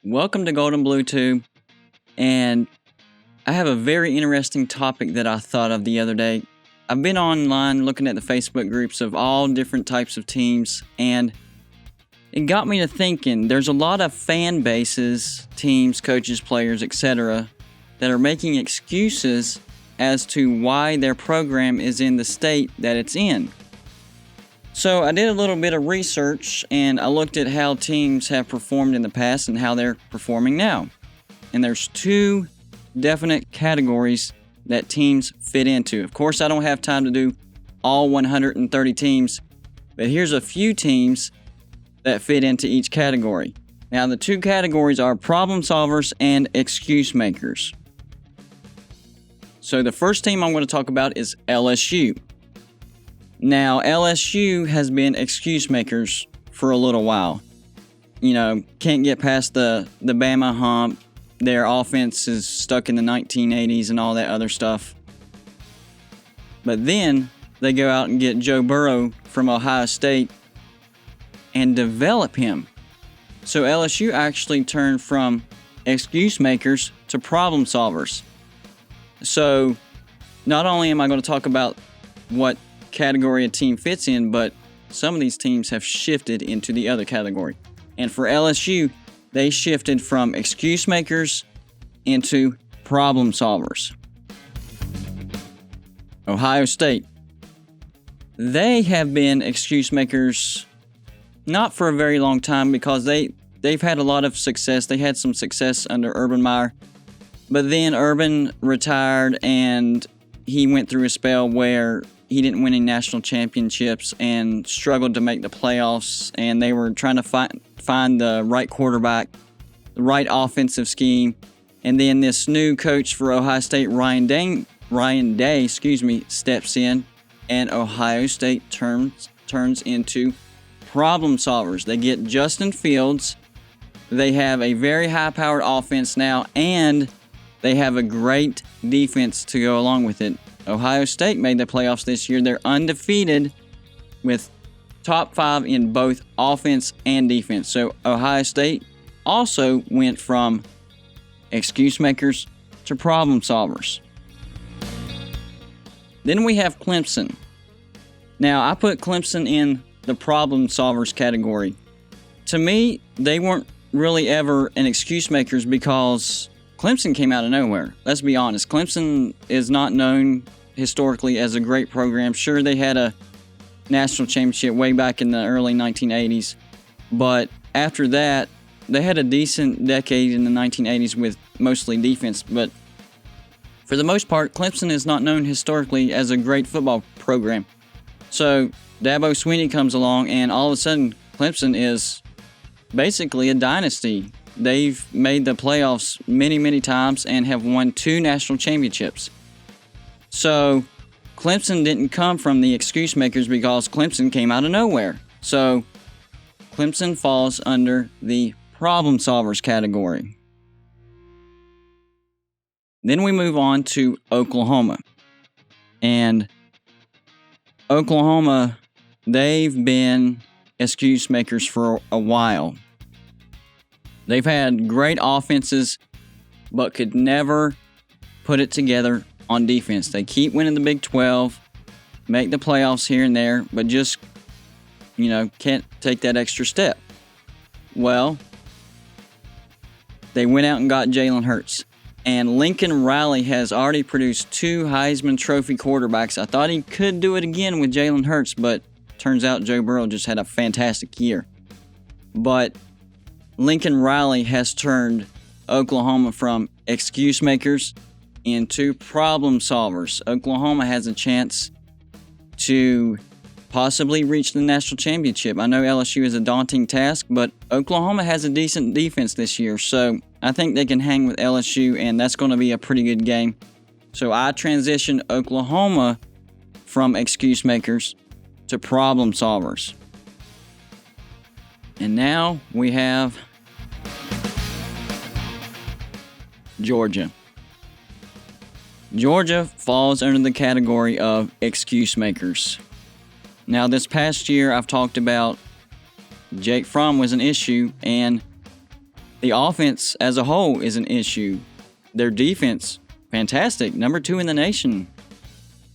Welcome to Golden Blue Tube, and I have a very interesting topic that I thought of the other day. I've been online looking at the Facebook groups of all different types of teams, and it got me to thinking there's a lot of fan bases, teams, coaches, players, etc., that are making excuses as to why their program is in the state that it's in. So I did a little bit of research and I looked at how teams have performed in the past and how they're performing now. And there's two definite categories that teams fit into. Of course, I don't have time to do all 130 teams, but here's a few teams that fit into each category. Now, the two categories are problem solvers and excuse makers. So the first team I'm going to talk about is LSU. Now, LSU has been excuse makers for a little while. Can't get past the Bama hump. Their offense is stuck in the 1980s and all that other stuff. But then they go out and get Joe Burrow from Ohio State and develop him. So LSU actually turned from excuse makers to problem solvers. So not only am I going to talk about what category a team fits in, but some of these teams have shifted into the other category. And for LSU, they shifted from excuse makers into problem solvers. Ohio State. They have been excuse makers not for a very long time because they've had a lot of success. They had some success under Urban Meyer. But then Urban retired and he went through a spell where he didn't win any national championships and struggled to make the playoffs, and they were trying to find the right quarterback, the right offensive scheme. And then this new coach for Ohio State, Ryan Day, steps in, and Ohio State turns into problem solvers. They get Justin Fields. They have a very high-powered offense now, and they have a great defense to go along with it. Ohio State made the playoffs this year. They're undefeated with top 5 in both offense and defense. So Ohio State also went from excuse makers to problem solvers. Then we have Clemson. Now, I put Clemson in the problem solvers category. To me, they weren't really ever an excuse makers because Clemson came out of nowhere. Let's be honest. Clemson is not known historically as a great program. Sure, they had a national championship way back in the early 1980s, but after that, they had a decent decade in the 1980s with mostly defense. But for the most part, Clemson is not known historically as a great football program. So Dabo Swinney comes along, and all of a sudden, Clemson is basically a dynasty. They've made the playoffs many, many times and have won 2 national championships. So Clemson didn't come from the excuse makers because Clemson came out of nowhere. So Clemson falls under the problem solvers category. Then we move on to Oklahoma. And Oklahoma, they've been excuse makers for a while. They've had great offenses, but could never put it together on defense. They keep winning the Big 12, make the playoffs here and there, but just, can't take that extra step. Well, they went out and got Jalen Hurts. And Lincoln Riley has already produced 2 Heisman Trophy quarterbacks. I thought he could do it again with Jalen Hurts, but turns out Joe Burrow just had a fantastic year. But Lincoln Riley has turned Oklahoma from excuse makers into problem solvers. Oklahoma has a chance to possibly reach the national championship. I know LSU is a daunting task, but Oklahoma has a decent defense this year, so I think they can hang with LSU, and that's going to be a pretty good game. So I transition Oklahoma from excuse makers to problem solvers. And now we have Georgia. Georgia falls under the category of excuse makers. Now, this past year, I've talked about Jake Fromm was an issue, and The offense as a whole is an issue. Their defense, fantastic, number 2 in the nation.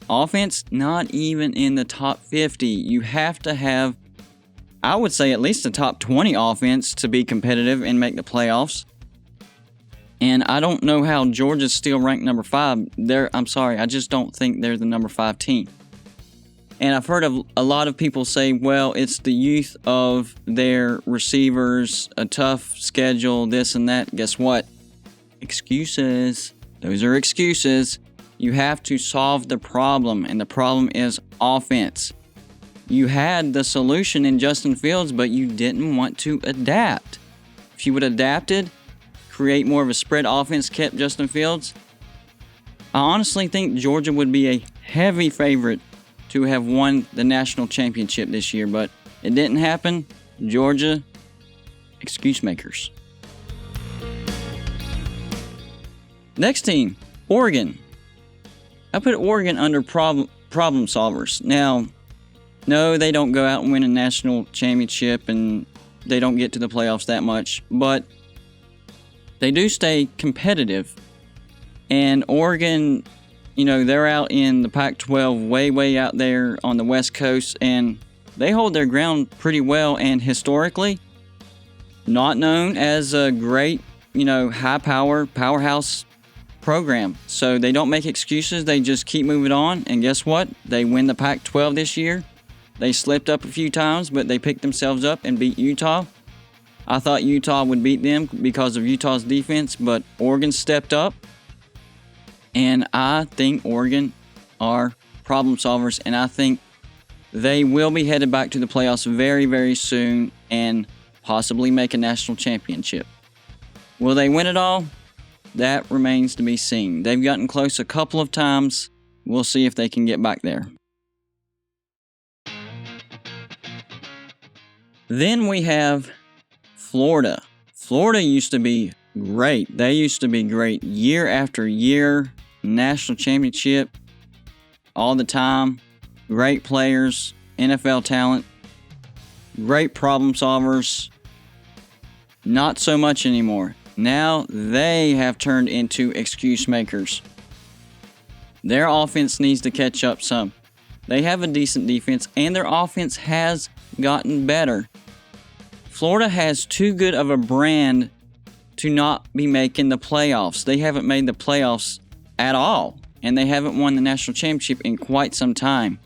Offense, not even in the top 50. You have to have, I would say, at least a top 20 offense to be competitive and make the playoffs. And I don't know how Georgia's still ranked number 5. I'm sorry, I just don't think they're the number 5 team. And I've heard of a lot of people say, well, it's the youth of their receivers, a tough schedule, this and that. Guess what? Excuses. Those are excuses. You have to solve the problem, and the problem is offense. You had the solution in Justin Fields, but you didn't want to adapt. If you would have adapted, create more of a spread offense, kept Justin Fields, I honestly think Georgia would be a heavy favorite to have won the national championship this year, but it didn't happen. Georgia, excuse makers. Next team, Oregon. I put Oregon under problem solvers. Now, no, they don't go out and win a national championship, and they don't get to the playoffs that much, but they do stay competitive. And Oregon, they're out in the Pac-12, way out there on the West Coast, and they hold their ground pretty well. And historically, not known as a great, powerhouse program. So they don't make excuses. They just keep moving on. And guess what? They win the Pac-12 this year. They slipped up a few times, but they picked themselves up and beat Utah. I thought Utah would beat them because of Utah's defense, but Oregon stepped up. And I think Oregon are problem solvers, and I think they will be headed back to the playoffs very, very soon and possibly make a national championship. Will they win it all? That remains to be seen. They've gotten close a couple of times. We'll see if they can get back there. Then we have Florida. Florida used to be great. They used to be great year after year. National championship all the time. Great players, NFL talent, great problem solvers. Not so much anymore. Now they have turned into excuse makers. Their offense needs to catch up some. They have a decent defense, and their offense has gotten better. Florida has too good of a brand to not be making the playoffs. They haven't made the playoffs at all, and they haven't won the national championship in quite some time.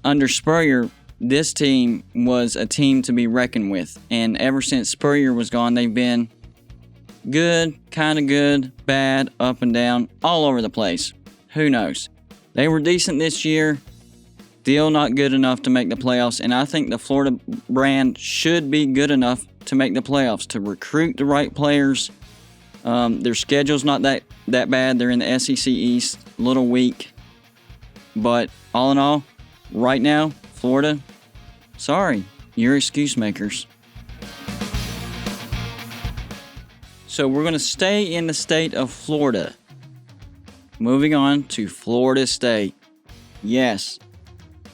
Under Spurrier, this team was a team to be reckoned with, and ever since Spurrier was gone, they've been good, kind of good, bad, up and down, all over the place. Who knows? They were decent this year, still not good enough to make the playoffs, and I think the Florida brand should be good enough to make the playoffs, to recruit the right players. Their schedule's not that bad. They're in the SEC East, a little weak. But all in all, right now, Florida, sorry, you're excuse makers. So we're going to stay in the state of Florida. Moving on to Florida State. Yes,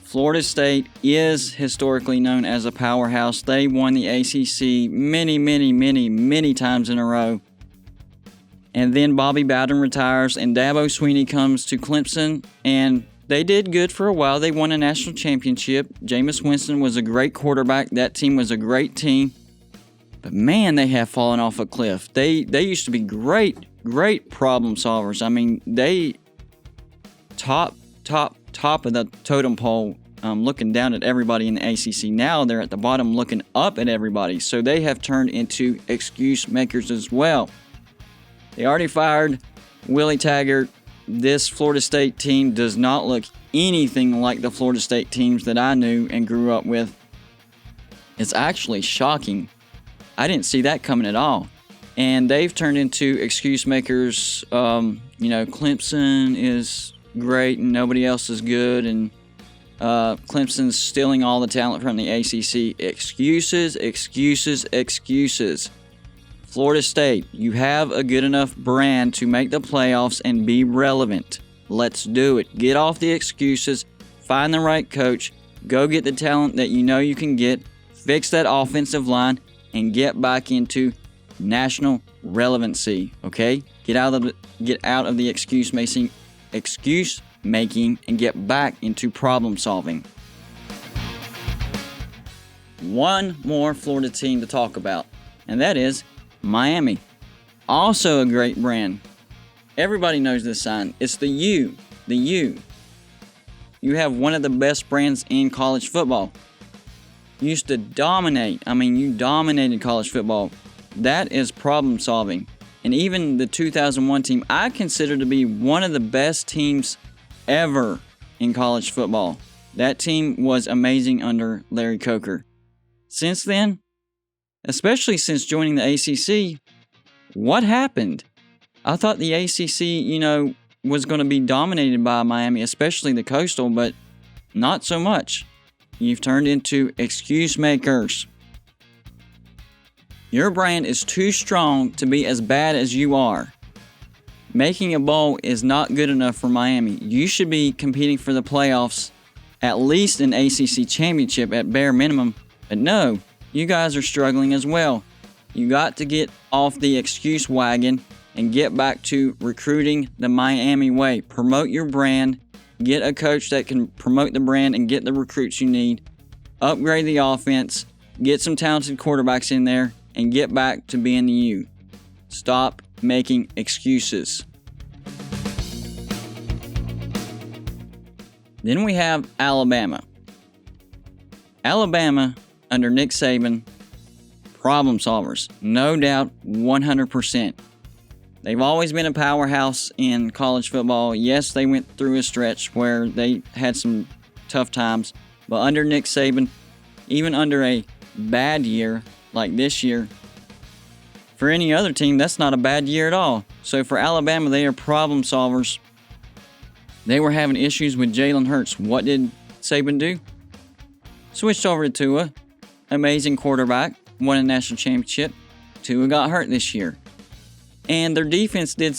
Florida State is historically known as a powerhouse. They won the ACC many times in a row. And then Bobby Bowden retires, and Dabo Swinney comes to Clemson, and they did good for a while. They won a national championship. Jameis Winston was a great quarterback. That team was a great team. But man, they have fallen off a cliff. They used to be great problem solvers. I mean, they top of the totem pole, looking down at everybody in the ACC. Now they're at the bottom looking up at everybody. So they have turned into excuse makers as well. They already fired Willie Taggart. This Florida State team does not look anything like the Florida State teams that I knew and grew up with. It's actually shocking. I didn't see that coming at all. And they've turned into excuse makers. Clemson is great and nobody else is good. And Clemson's stealing all the talent from the ACC. Excuses. Florida State, you have a good enough brand to make the playoffs and be relevant. Let's do it. Get off the excuses. Find the right coach. Go get the talent that you know you can get. Fix that offensive line and get back into national relevancy. Okay, get out of the excuse making and get back into problem solving. One more Florida team to talk about, and that is Miami. Also a great brand. Everybody knows this sign. It's the U. The U. You have one of the best brands in college football. Used to dominate. You dominated college football. That is problem solving. And even the 2001 team, I consider to be one of the best teams ever in college football. That team was amazing under Larry Coker. Since then, especially since joining the ACC, what happened? I thought the ACC, was going to be dominated by Miami, especially the Coastal, but not so much. You've turned into excuse makers. Your brand is too strong to be as bad as you are. Making a bowl is not good enough for Miami. You should be competing for the playoffs, at least an ACC championship at bare minimum. But no, you guys are struggling as well. You got to get off the excuse wagon and get back to recruiting the Miami way. Promote your brand. Get a coach that can promote the brand and get the recruits you need. Upgrade the offense. Get some talented quarterbacks in there and get back to being the U. Stop making excuses. Then we have Alabama. Alabama, under Nick Saban, problem solvers. No doubt, 100%. They've always been a powerhouse in college football. Yes, they went through a stretch where they had some tough times. But under Nick Saban, even under a bad year like this year, for any other team, that's not a bad year at all. So for Alabama, they are problem solvers. They were having issues with Jalen Hurts. What did Saban do? Switched over to Tua. Amazing quarterback. Won a national championship. Tua got hurt this year. And their defense did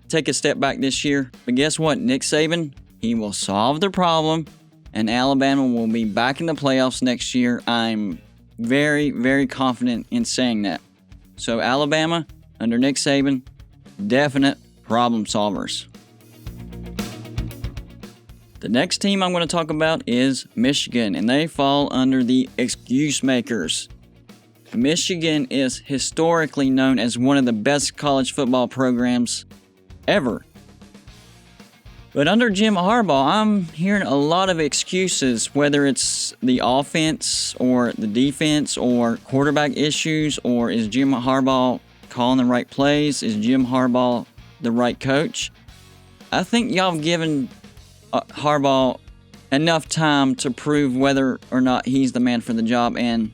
take a step back this year. But guess what? Nick Saban, he will solve the problem. And Alabama will be back in the playoffs next year. I'm very, very confident in saying that. So Alabama, under Nick Saban, definite problem solvers. The next team I'm going to talk about is Michigan, and they fall under the excuse makers. Michigan is historically known as one of the best college football programs ever. But under Jim Harbaugh, I'm hearing a lot of excuses, whether it's the offense or the defense or quarterback issues, or is Jim Harbaugh calling the right plays? Is Jim Harbaugh the right coach? I think y'all have given Harbaugh enough time to prove whether or not he's the man for the job, and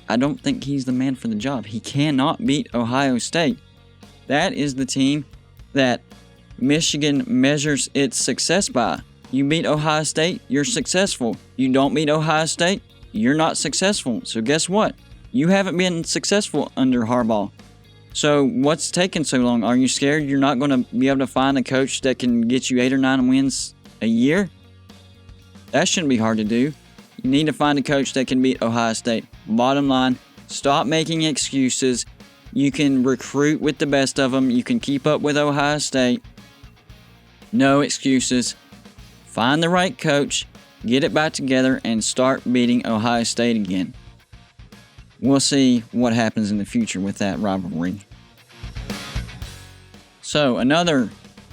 I don't think he's the man for the job. He cannot beat Ohio State. That is the team that Michigan measures its success by. You beat Ohio State, you're successful. You don't beat Ohio State, you're not successful. So guess what? You haven't been successful under Harbaugh. So what's taking so long? Are you scared you're not going to be able to find a coach that can get you 8 or 9 wins a year? That shouldn't be hard to do. You need to find a coach that can beat Ohio State. Bottom line, stop making excuses. You can recruit with the best of them. You can keep up with Ohio State. No excuses. Find the right coach, get it back together, and start beating Ohio State again. We'll see what happens in the future with that rivalry. So, another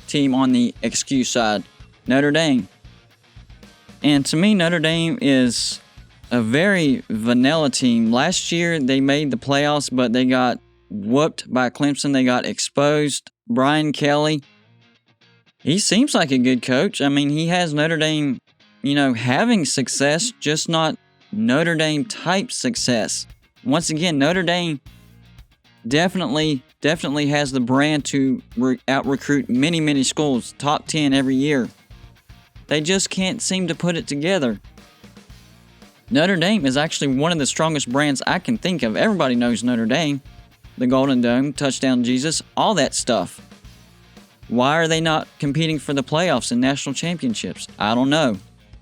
team on the excuse side, Notre Dame. And to me, Notre Dame is a very vanilla team. Last year, they made the playoffs, but they got whooped by Clemson. They got exposed. Brian Kelly, he seems like a good coach. He has Notre Dame, having success, just not Notre Dame type success. Once again, Notre Dame definitely has the brand to out-recruit many schools, top 10 every year. They just can't seem to put it together. Notre Dame is actually one of the strongest brands I can think of. Everybody knows Notre Dame. The Golden Dome, Touchdown Jesus, all that stuff. Why are they not competing for the playoffs and national championships? I don't know.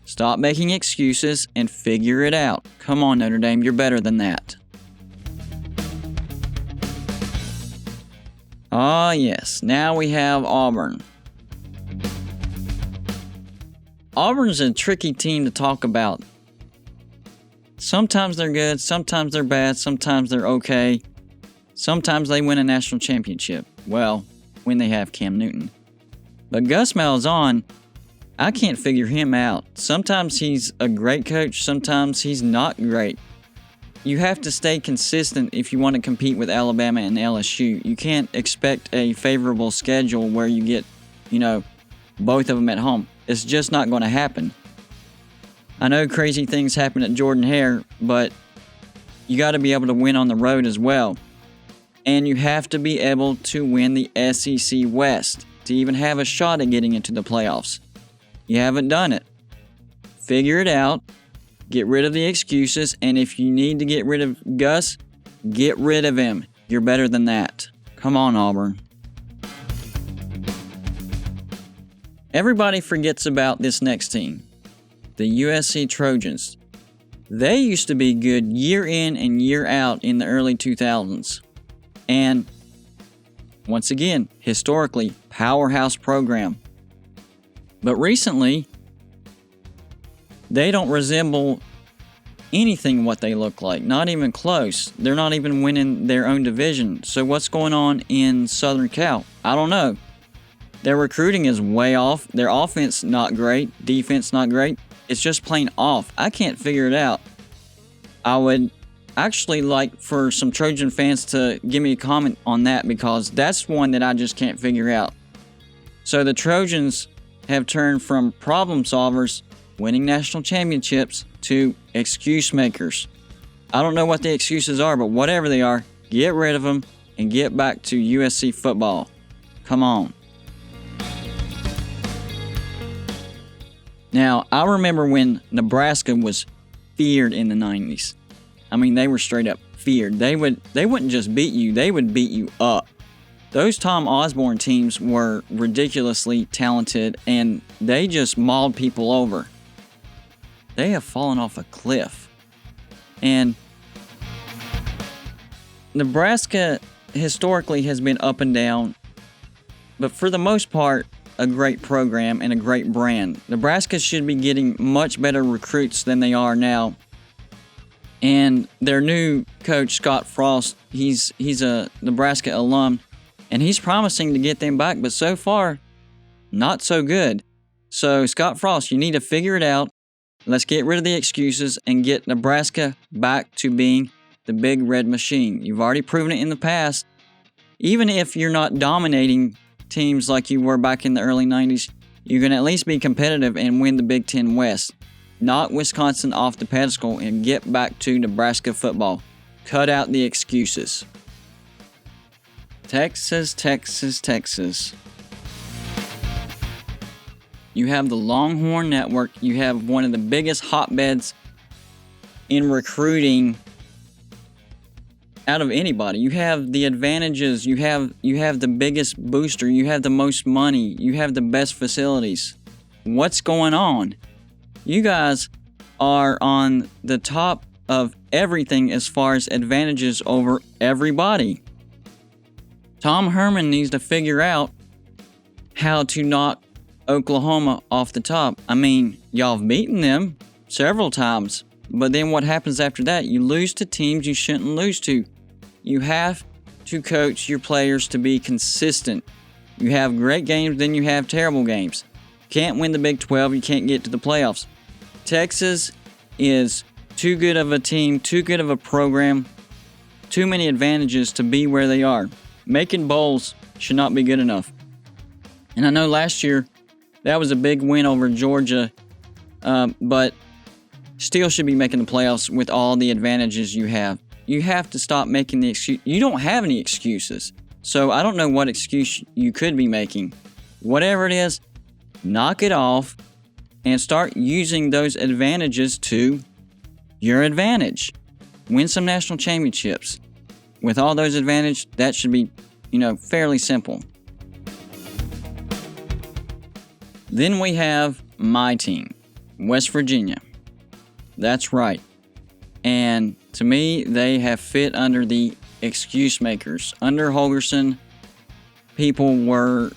Stop making excuses and figure it out. Come on, Notre Dame, you're better than that. Ah, yes. Now we have Auburn. Auburn's a tricky team to talk about. Sometimes they're good, sometimes they're bad, sometimes they're okay. Sometimes they win a national championship. Well, when they have Cam Newton. But Gus Malzahn, I can't figure him out. Sometimes he's a great coach, sometimes he's not great. You have to stay consistent if you want to compete with Alabama and LSU. You can't expect a favorable schedule where you get, both of them at home. It's just not going to happen. I know crazy things happen at Jordan-Hare, but you got to be able to win on the road as well. And you have to be able to win the SEC West to even have a shot at getting into the playoffs. You haven't done it. Figure it out. Get rid of the excuses. And if you need to get rid of Gus, get rid of him. You're better than that. Come on, Auburn. Everybody forgets about this next team, the USC Trojans. They used to be good year in and year out in the early 2000s. And once again, historically, powerhouse program. But recently, they don't resemble anything what they look like, not even close. They're not even winning their own division. So what's going on in Southern Cal? I don't know. Their recruiting is way off. Their offense not great. Defense not great. It's just plain off. I can't figure it out. I would actually like for some Trojan fans to give me a comment on that because that's one that I just can't figure out. So the Trojans have turned from problem solvers, winning national championships, to excuse makers. I don't know what the excuses are, but whatever they are, get rid of them and get back to USC football. Come on. Now, I remember when Nebraska was feared in the 90s. I mean, they were straight up feared. They wouldn't just beat you, they would beat you up. Those Tom Osborne teams were ridiculously talented, and they just mauled people over. They have fallen off a cliff. And Nebraska historically has been up and down, but for the most part, a great program and a great brand. Nebraska should be getting much better recruits than they are now. And their new coach, Scott Frost, he's a Nebraska alum, and he's promising to get them back, but so far, not so good. So, Scott Frost, you need to figure it out. Let's get rid of the excuses and get Nebraska back to being the big red machine. You've already proven it in the past. Even if you're not dominating teams like you were back in the early 90s, you can at least be competitive and win the Big Ten West. Knock Wisconsin off the pedestal and get back to Nebraska football. Cut out the excuses. Texas, Texas, Texas. You have the Longhorn Network. You have one of the biggest hotbeds in recruiting out of anybody. You have the advantages. You have the biggest booster. You have the most money. You have the best facilities. What's going on? You guys are on the top of everything as far as advantages over everybody. Tom Herman needs to figure out how to knock Oklahoma off the top. I mean, y'all have beaten them several times, but then what happens after that? You lose to teams you shouldn't lose to. You have to coach your players to be consistent. You have great games, then you have terrible games. Can't win the Big 12, you can't get to the playoffs. Texas is too good of a team, too good of a program, too many advantages to be where they are. Making bowls should not be good enough. And I know last year that was a big win over Georgia, but still should be making the playoffs with all the advantages you have. You have to stop making the excuse. You don't have any excuses. So I don't know what excuse you could be making. Whatever it is, knock it off and start using those advantages to your advantage. Win some national championships. With all those advantages, that should be, fairly simple. Then we have my team, West Virginia. That's right. And to me, they have fit under the excuse makers. Under Holgorsen, people were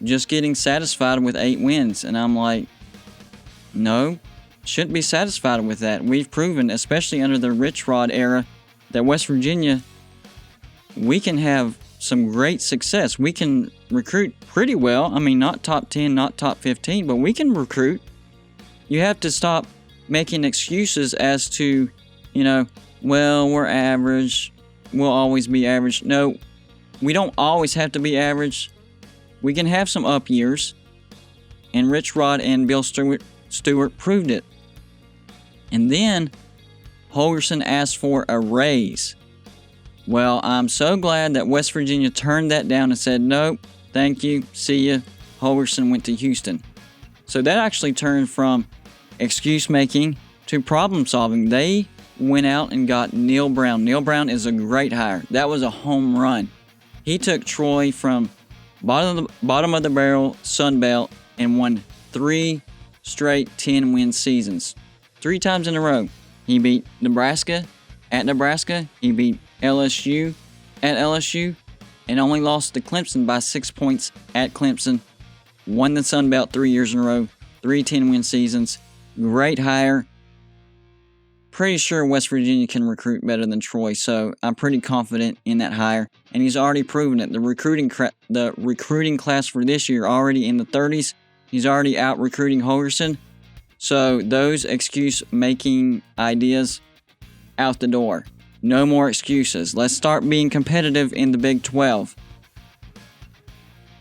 just getting satisfied with 8 wins. And I'm like, no, shouldn't be satisfied with that. We've proven, especially under the Rich Rod era, that West Virginia, we can have some great success. We can recruit pretty well. I mean, not top 10, not top 15, but we can recruit. You have to stop making excuses as to, well, we're average. We'll always be average. No, we don't always have to be average. We can have some up years. And Rich Rod and Bill Stewart proved it. And then Holgorsen asked for a raise. Well, I'm so glad that West Virginia turned that down and said, nope, thank you, see ya. Holgorsen went to Houston. So that actually turned from excuse making to problem solving. They went out and got Neil Brown. Neil Brown is a great hire. That was a home run. He took Troy from bottom of the barrel Sun Belt and won 3 straight 10-win seasons. 3 times in a row. He beat Nebraska at Nebraska. He beat LSU at LSU and only lost to Clemson by 6 points at Clemson. Won the Sun Belt 3 years in a row. 3 10-win seasons. Great hire. Pretty sure West Virginia can recruit better than Troy, so I'm pretty confident in that hire. And he's already proven it. The recruiting class for this year already in the 30s. He's already out recruiting Holgorsen. So those excuse-making ideas, out the door. No more excuses. Let's start being competitive in the Big 12.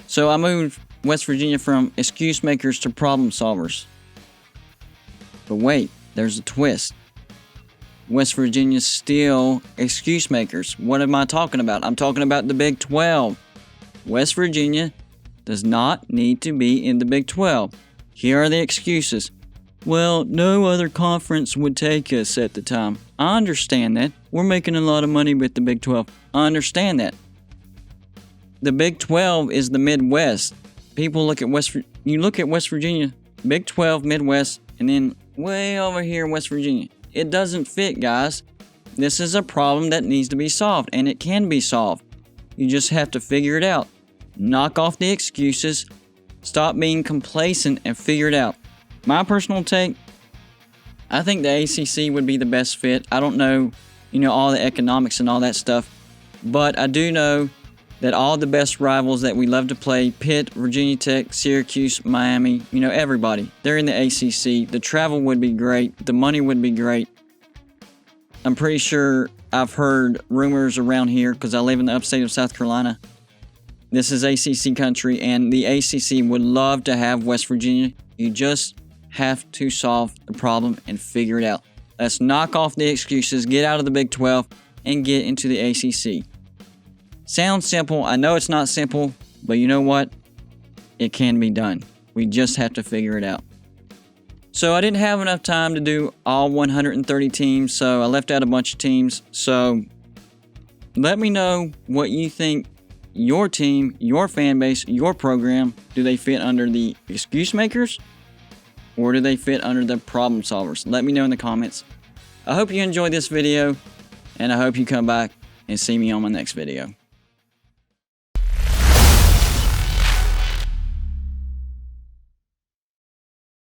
So I moved West Virginia from excuse makers to problem solvers. But wait, there's a twist. West Virginia's still excuse makers. What am I talking about? I'm talking about the Big 12. West Virginia does not need to be in the Big 12. Here are the excuses. Well, no other conference would take us at the time. I understand that. We're making a lot of money with the Big 12. I understand that. The Big 12 is the Midwest. People look at you look at West Virginia, Big 12, Midwest, and then way over here, West Virginia. It doesn't fit, guys. This is a problem that needs to be solved, and it can be solved. You just have to figure it out. Knock off the excuses. Stop being complacent and figure it out. My personal take, I think the ACC would be the best fit. I don't know, all the economics and all that stuff, but I do know that all the best rivals that we love to play, Pitt, Virginia Tech, Syracuse, Miami, everybody, they're in the ACC. The travel would be great. The money would be great. I'm pretty sure I've heard rumors around here because I live in the upstate of South Carolina. This is ACC country, and the ACC would love to have West Virginia. You just have to solve the problem and figure it out. Let's knock off the excuses, get out of the Big 12, and get into the ACC. Sounds simple. I know it's not simple, but you know what? It can be done. We just have to figure it out. So I didn't have enough time to do all 130 teams, so I left out a bunch of teams. So let me know what you think your team, your fan base, your program, do they fit under the excuse makers or do they fit under the problem solvers? Let me know in the comments. I hope you enjoyed this video, and I hope you come back and see me on my next video.